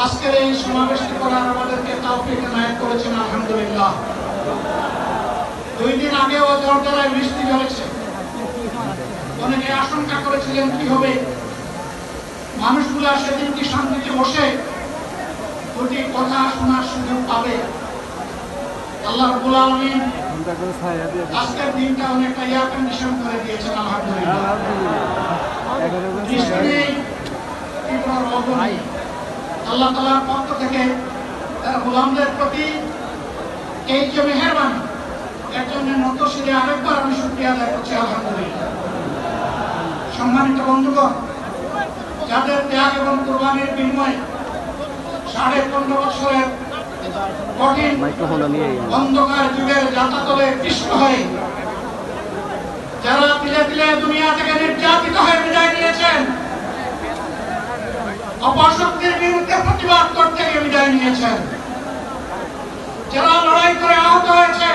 আজকের এই সমাবেশটি করার আমাদেরকে তৌফিক এনায়েত করেছেন আলহামদুলিল্লাহ। 2 দিন আগেও জর্দারায় বৃষ্টি ঝরেছে। অনেকে আশঙ্কা করেছিলেন কি হবে, মানুষগুলা সেদিন কি শান্তিতে বসে দুটি কথা শোনার সুযোগ পাবে। আল্লাহ রাব্বুল আলামিন আজকের দিনটা অনেকটা এয়ার কন্ডিশন করে দিয়েছেন আলহামদুলিল্লাহ। আল্লাহ তাআলার পক্ষ থেকে তার গোলামদের প্রতি এই যে মেহেরবানি, এর জন্য নতশিরে আরেকবার আমি শুকরিয়া আদায় করছি আলহামদুলিল্লাহ। সম্মানিত বন্ধুগণ, যাদের ত্যাগ এবং কুরবানির বিনিময়ে 15.5 বছরের কঠিন অন্ধকার যুগের যাতাতলে কৃষ্ণ হয়ে যারা তিলে তিলে দুনিয়া থেকে নির্যাতিত হয়ে বিদায় নিয়েছেন, অপশক্তির বিরুদ্ধে প্রতিবাদ করতে গিয়ে বিদায় নিয়েছেন, যারা লড়াই করে আহত হয়েছে,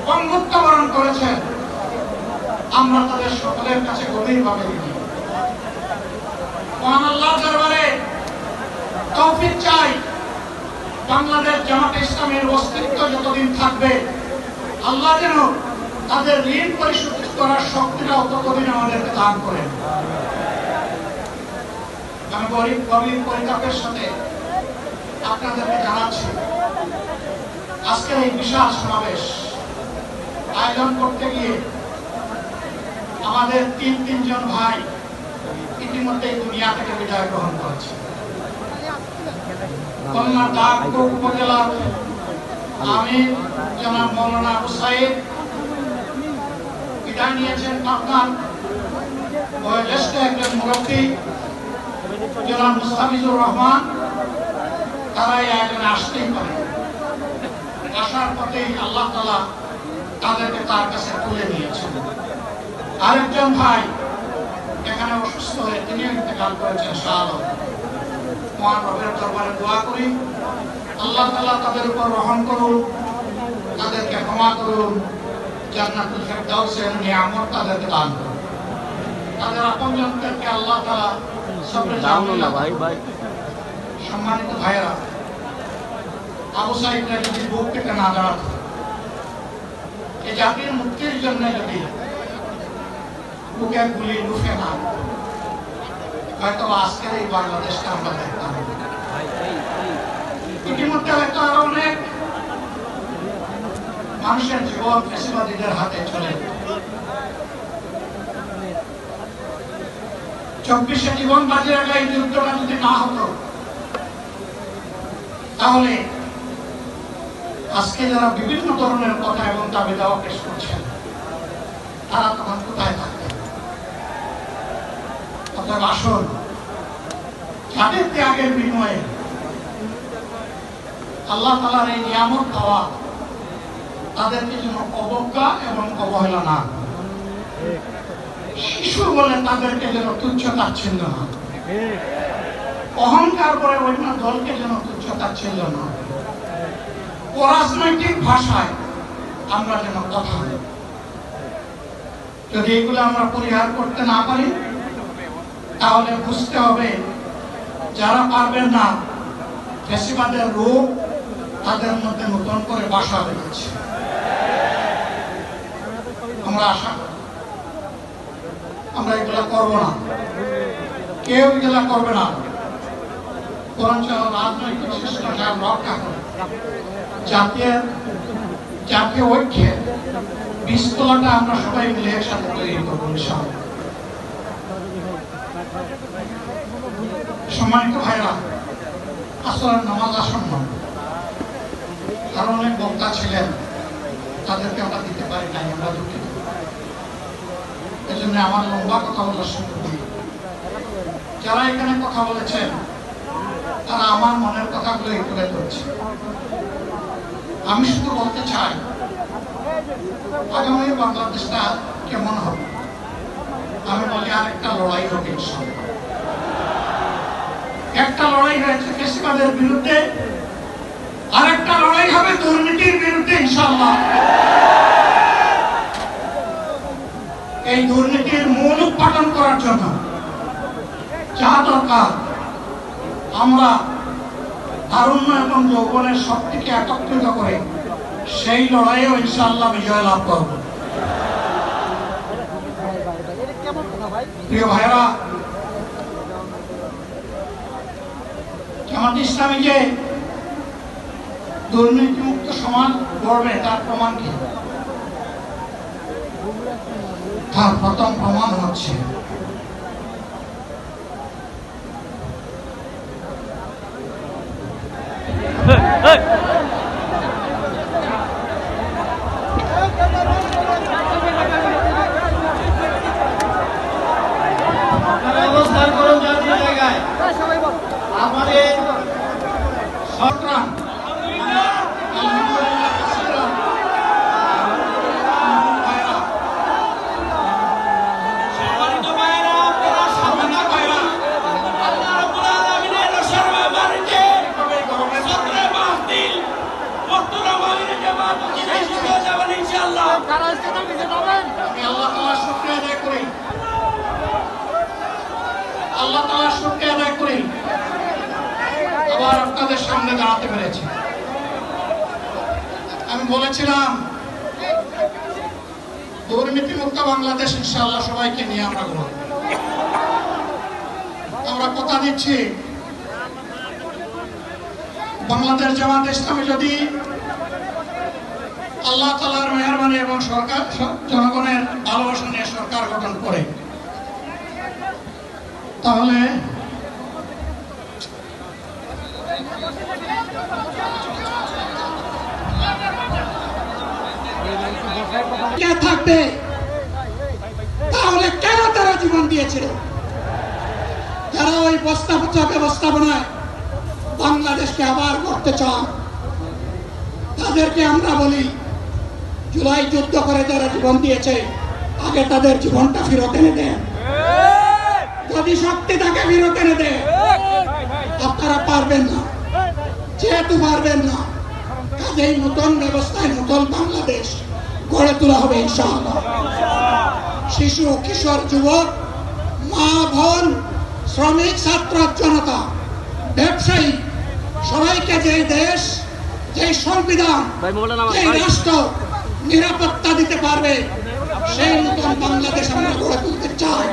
পঙ্গুত্ব বরণ করেছেন, আমরা তাদের সকলের কাছে গভীরভাবে ঋণী। মহান আল্লাহর দরবারে তৌফিক চাই, বাংলাদেশ জামাতে ইসলামের অস্তিত্ব যতদিন থাকবে আল্লাহ যেন তাদের ঋণ পরিশোধ করার শক্তিটা ততদিন আমাদেরকে দান করেন। আমি গভীর পরিতাপের সাথে আপনাদেরকে জানাচ্ছি, আজকের এই বিশাল সমাবেশ আয়োজন করতে গিয়ে আমাদের তিনজন ভাই ইতিমধ্যে দুনিয়া থেকে বিদায় গ্রহণ করেছে। খুলনার দাগপুর উপজেলার আমির জনাব মৌলানা আবু সাইদ বিদায় নিয়েছেন। পাবনার বয়োজ্যেষ্ঠ একজন মুরব্বী জনাব মুস্তাফিজুর রহমান, তারা এই আয়োজনে আসতেই পারে। আসার পথেই আল্লাহ তাআলা তাদেরকে তার কাছে তুলে নিয়েছেন। আরেকজন ভাই এখানে অসুস্থ হয়ে তিনিও ইন্তেকাল করেছেন, শাহ আলম। মহান রবের দরবারে দোয়া করি আল্লাহ তাআলা তাদের উপর রহম করুন, তাদেরকে ক্ষমা করুন, জান্নাতুল ফেরদাউসের নিয়ামত তাদেরকে দান করুন। তাদের আপনজনদেরকে আল্লাহ তাআলা সবরে জামিলা ভাই। সম্মানিত ভাইরা, আবু সাইদরা যদি বুক থেকে না দাঁড়াতো, এই জাতির মুক্তির জন্য যদি বুকে গুলি লুফে না, হয়তো আজকের এই বাংলাদেশটা আমরা দেখতাম। ইতিমধ্যে হয়তো আরো অনেক মানুষের জীবন ফ্যাসিবাদীদের হাতে চলে যেত। 24 জীবন বাজি রাখা এই যুদ্ধটা যদি না হতো, তাহলে আজকে যারা বিভিন্ন ধরনের কথা এবং দাবি দাওয়া পেশ করছেন, তারা তখন কোথায় থাকতেন? অতএব আসুন, যাদের ত্যাগের বিনিময়ে আল্লাহ তাআলার এই নিয়ামত পাওয়া, তাদেরকে যেন অবজ্ঞা এবং অবহেলা না, শিশু বলে তাদেরকে যেন তুচ্ছ তাচ্ছিল্য না, অহংকার করে অন্য দলকে যেন তুচ্ছ তাচ্ছিল্য না, অরাজনৈতিক ভাষায় আমরা যেন কথা বলি। যদি এগুলো আমরা পরিহার করতে না পারি, তাহলে বুঝতে হবে যারা পারবেন না, ফ্যাসিবাদের রূপ তাদের মধ্যে নতুন করে বাসা বেঁধেছে। আমরা আশা করি আমরা এগুলা করব না, কেউ এগুলা করবে না, বরঞ্চ রাজনৈতিক শিষ্টাচার রক্ষা করে জাতীয় ঐক্যের বীজতলাটা আমরা সবাই মিলে একসাথে তৈরি করবো ইনশাআল্লাহ। সম্মানিত ভাইরা, আসরের নামাজ আসন্ন, আরো অনেক বক্তা ছিলেন, তাদেরকে আমরা দিতে পারি নাই, আমরা দুঃখিত। এই জন্য আমার লম্বা কথা বলার সুযোগ নেই। যারা এখানে কথা বলেছেন, তারা আমার মনের কথাগুলো তুলে ধরছে। আমি শুধু বলতে চাই, আগামী বাংলাদেশটা কেমন হবে, আমি বলি আরেকটা লড়াই হবে ইনশাআল্লাহ। একটা লড়াই হয়েছে ফ্যাসিবাদের বিরুদ্ধে, আরেকটা লড়াই হবে দুর্নীতির বিরুদ্ধে ইনশাআল্লাহ। এই দুর্নীতির মূল উৎপাদন করার জন্য যা দরকার, আমরা তারুণ্য এবং যৌবনের শক্তিকে একত্রিত করে সেই লড়াইও ইনশাআল্লাহ বিজয় লাভ করব। প্রিয় ভাইরা, জামাত ইসলামী যে দুর্নীতিমুক্ত সমাজ গড়বে তার প্রমাণ কি? তার প্রথম প্রমাণ হচ্ছে অবস্থান করুন জাতীয় জায়গায়। আমাদের সরকার আল্লাহ তাআলার শুকরিয়া আদায় করি আবার আপনাদের সামনে দাঁড়াতে পেরেছি। আমি বলেছিলাম দুর্নীতিমুক্ত বাংলাদেশ ইনশাআল্লাহ সবাইকে নিয়ে আমরা গড়ব। আমরা কথা দিচ্ছি, বাংলাদেশ জামাত ইসলামী যদি আল্লাহ তাআলার মেহেরবানি এবং সরকার জনগণের ভালোবাসা নিয়ে সরকার গঠন করে, তাহলে কে থাকবে? তাহলে কেন তারা জীবন দিয়েছিল? যারা ওই ব্যবস্থাপনায় বাংলাদেশকে আবার করতে চান, তাদেরকে আমরা বলি জুলাই যুদ্ধ করে যারা জীবন দিয়েছে আগে তাদের জীবনটা ফেরত এনে দেন। যদি শক্তি তাকে ফেরত এনে দেয়, আপনারা পারবেন না। যেহেতু পারবেন না, কাজেই নতুন ব্যবস্থায় নতুন বাংলাদেশ গড়ে তোলা হবে ইনশাআল্লাহ। শিশু, কিশোর, যুবক, মা, বোন, শ্রমিক, ছাত্র, জনতা, ব্যবসায়ী, সবাইকে যে দেশ, যে সংবিধান, যে রাষ্ট্র নিরাপত্তা দিতে পারবে, সেই নতুন বাংলাদেশ আমরা গড়ে তুলতে চাই।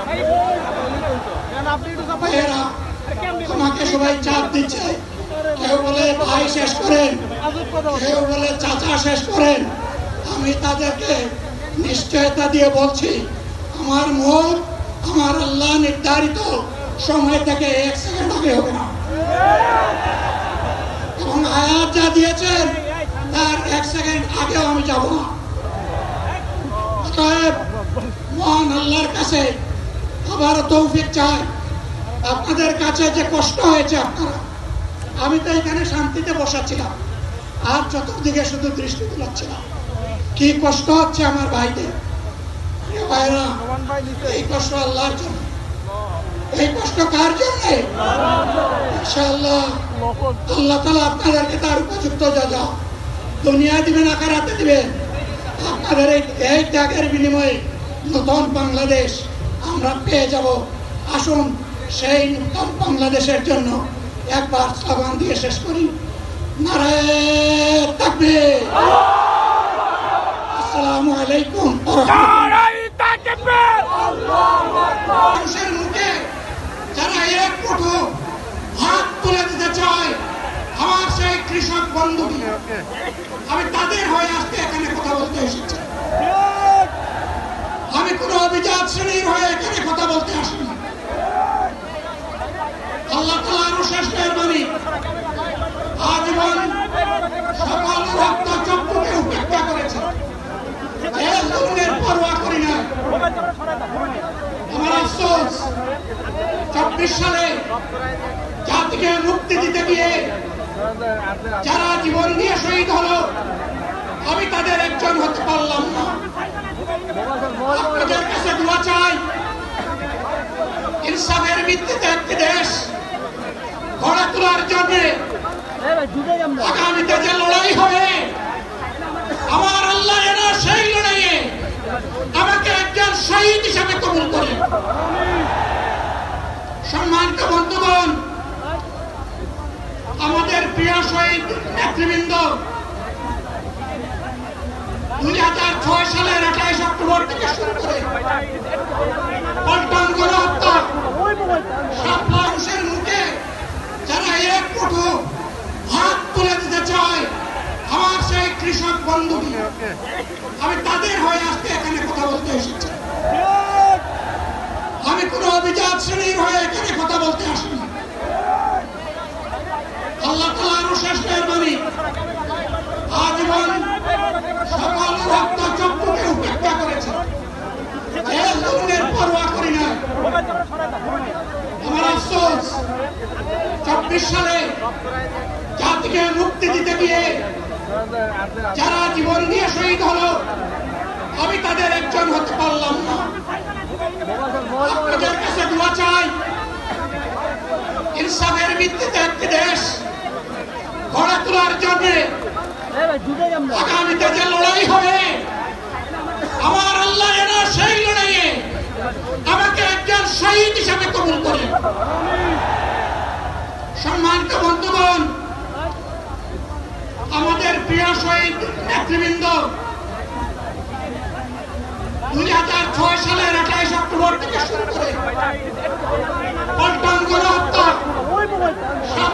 আমাকে সবাই চাপ দিচ্ছে, কেউ বলে ভাই শেষ করেন, কেউ বলে চাচা শেষ করেন। আমি তাদেরকে নিশ্চয়তা দিয়ে বলছি, আমার মুখ আমার আল্লাহ নির্ধারিত সময় থেকে 1 সেকেন্ড আগে হবে না, এবং আয়াত যা দিয়েছেন তার 1 সেকেন্ড আগেও আমি যাব না। অতএব মহান আল্লাহর কাছে আবার তৌফিক চাই। আপনাদের কাছে যে কষ্ট হয়েছে আপনারা, আমি তো এখানে শান্তিতে বসাচ্ছিলাম আর চতুর্দিকে শুধু দৃষ্টি তুলাচ্ছিলাম। কি কষ্ট হচ্ছে আমার ভাইদের, ভাইরা, এই কষ্ট আল্লাহর জন্য। এই কষ্ট কার জন্য? ইনশাআল্লাহ আল্লাহ তাআলা আপনাদেরকে তার উপযুক্ত জাযা দুনিয়া দিবেন, আখিরাতে দিবেন। আপনাদের এই ত্যাগের বিনিময়ে নতুন বাংলাদেশ আমরা পেয়ে যাব। আসুন সেই নতুন বাংলাদেশের জন্য একবার স্লোগান দিয়ে শেষ করি, নারায়ে তাকবীর। আসসালামু আলাইকুম। মানুষের মুখে যারা এক মুঠো হাত তুলে দিতে চায়, আমার সেই কৃষক বন্ধুটি, আমি তাদের হয়ে আজকে এখানে কথা বলতে এসেছি। আমি কোনো অভিজাত শ্রেণীর হয়ে এখানে কথা বলতে আসিনি। আল্লাহ তাআলার অশেষ মেহেরবানি, আজীবন সকল রক্ত চক্ষুকে উপেক্ষা করেছে, জুলুমের পরোয়া করি না। আমার আফসোস, 24 সালে জাতিকে মুক্তি দিতে গিয়ে যারা জীবন দিয়ে শহীদ হলো, আমি তাদের একজন হতে পারলাম না। আপনাদের কাছে দোয়া চাই, আগামীতে যে লড়াই হবে, আমার আল্লাহ যেন সেই লড়াইয়ে আমাকে একজন শহীদ হিসাবে কবুল করেন। সম্মানিত বন্ধুগণ, আমাদের প্রিয় শহীদ নেতৃবৃন্দ 2006 সালের 28 অক্টোবর থেকে শুরু করে পল্টন গণহত্যা, সব মানুষের মুখে যারা এক মুঠো হাত তুলে দিতে চায়, আমার সেই কৃষক বন্ধুটি, আমি তাদের হয়ে আজকে এখানে কথা বলতে এসেছি। আমি কোন অভিজাত শ্রেণীর হয়ে এখানে কথা বলতে আসিনি। আল্লাহ তাআলার অশেষ মেহেরবানি, আজীবন সকল রক্ত চক্ষুকে উপেক্ষা করেছে, জেল জুলুমের পরোয়া করি না। আমার আফসোস, 24 সালে জাতিকে মুক্তি দিতে গিয়ে যারা জীবন দিয়ে শহীদ হলো, আমি তাদের একজন হতে পারলাম না। আপনাদের কাছে দোয়া চাই, ইনসাফের ভিত্তিতে একটি দেশ গড়ে তোলার জন্য আগামীতে যে লড়াই হবে, আমার আল্লাহ যেন সেই লড়াইয়ে আমাকে একজন শহীদ হিসাবে কবুল করেন। সম্মানিত বন্ধুগণ, আমাদের প্রিয় শহীদ নেতৃবৃন্দ 2006 সালের 28 অক্টোবর থেকে শুরু করে পল্টন গণহত্যা, সব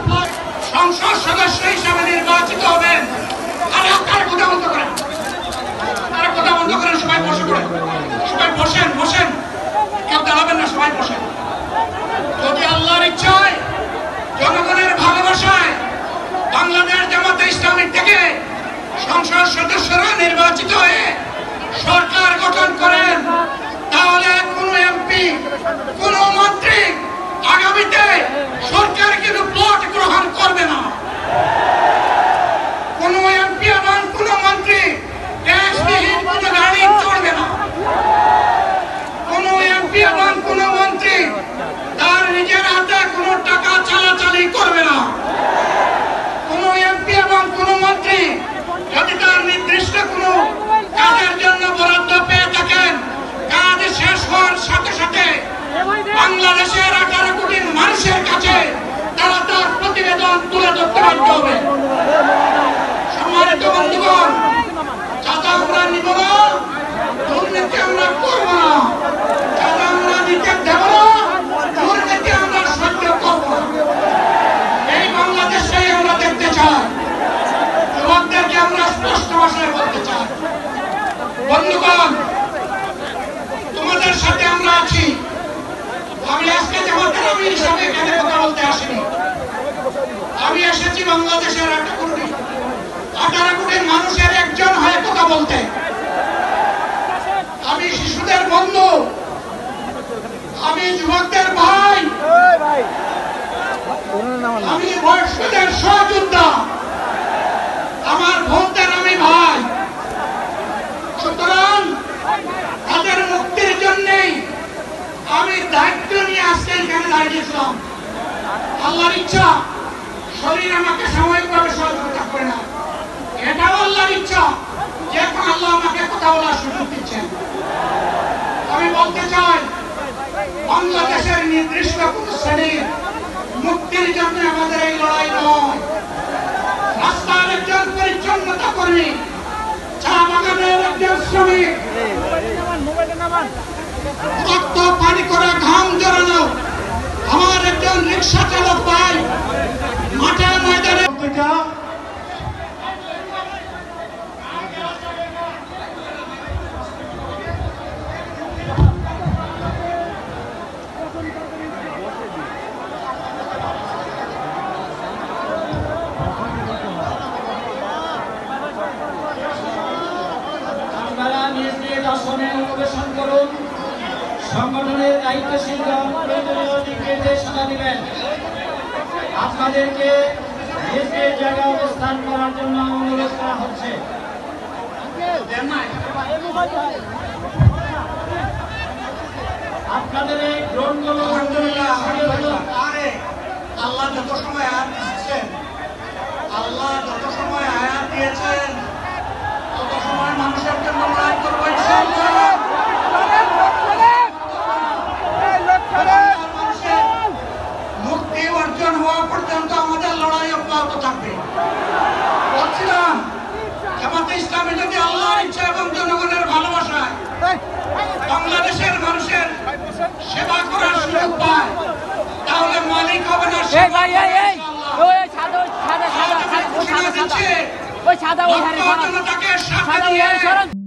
সংসদ সদস্য হিসাবে নির্বাচিত হবেন। তারা কথা বন্ধ করেন, তারা কথা বন্ধ করেন। সবাই বসে পড়েন, সবাই বসেন, বসেন, কেউ দাঁড়াবেন না, সবাই বসেন। যদি আল্লাহর ইচ্ছায়, জনগণের ভালোবাসায় বাংলাদেশ জামাতে ইসলামী থেকে সংসদ সদস্যরা নির্বাচিত হয়ে সরকার গঠন করেন, তাহলে কোন এমপি, কোন মন্ত্রী আগামীতে সরকার কিন্তু প্লট গ্রহণ করবে না। কোন এমপি এবং কোন মন্ত্রী ট্যাক্সবিহীন কোন গাড়ি চড়বে না। কোন এমপি এবং কোন মন্ত্রী তার নিজের হাতে কোন টাকা চালাচালি করবে না। কোন এমপি এবং কোন মন্ত্রী যদি তার নির্দিষ্ট কোন কাজের জন্য বরাদ্দ পেয়ে থাকেন, কাজ শেষ হওয়ার সাথে সাথে বাংলাদেশের 18 কোটি মানুষের কাছে তারা তার প্রতিবেদন তুলে ধরতে বাধ্য হবে। সম্মানিত বন্ধুগণ, চাঁদা আমরা নিব না, দুর্নীতি আমরা করব না, চাঁদা আমরা নিতে দেব না, দুর্নীতি আমরা সহ্য করব না। এই বাংলাদেশে আমরা দেখতে চাই। যুবকদেরকে আমরা স্পষ্ট ভাষায় বলতে চাই, বন্ধুগণ, তোমাদের সাথে আমরা আছি। আমি আজকে জামাতের আমির হিসাবে এখানে কথা বলতে আসিনি। আমি এসেছি বাংলাদেশের 18 কোটি মানুষের একজন হয়ে কথা বলতে। আমি শিশুদের বন্ধু, আমি যুবকদের ভাই, আমি বয়স্কদের সহযোদ্ধা, আমার বোনদের আমি ভাই। সুতরাং তাদের মুক্তির জন্যই আমি দায়িত্ব নিয়ে আজকে এখানে দাঁড়িয়েছিলাম। আল্লাহর ইচ্ছা শরীর আমাকে সাময়িকভাবে সহযোগিতা করে না, এটাও আল্লাহর ইচ্ছা যে এখন আল্লাহ আমাকে কথা বলার সুযোগ দিচ্ছেন। আমি বলতে চাই, বাংলাদেশের নির্দিষ্ট কোন শ্রেণীর মুক্তির জন্য আমাদের এই লড়াই নয়। রাস্তার একজন পরিচ্ছন্নতা কর্মী, চা বাগানের একজন শ্রমিক, রক্ত পানি করে ঘাম জড়ানো আমার একজন রিক্সা চালক ভাই মাঠে ময়দানে সংগঠনের দায়িত্বশীল নির্দেশনা দিবেন। আপনাদেরকে নিজের জায়গায় অবস্থান করার জন্য অনুরোধ করা হচ্ছে। আপনাদের এই ড্রোনগুলো আল্লাহ যত সময় আর দিচ্ছেন আল্লাহ যত সময় হায়াত দিয়েছেন তত সময় মানুষের জন্য কাজ করবো ইনশাআল্লাহ। মানুষের মুক্তি অর্জন হওয়া পর্যন্ত আমাদের লড়াই অব্যাহত থাকবে। বলছিলাম জামাতে ইসলামী যদি আল্লাহর ইচ্ছা এবং জনগণের ভালোবাসায় বাংলাদেশের মানুষের সেবা করার সুযোগ পায় তাহলে মালিক হবে না জনতাকে সাথে নিয়ে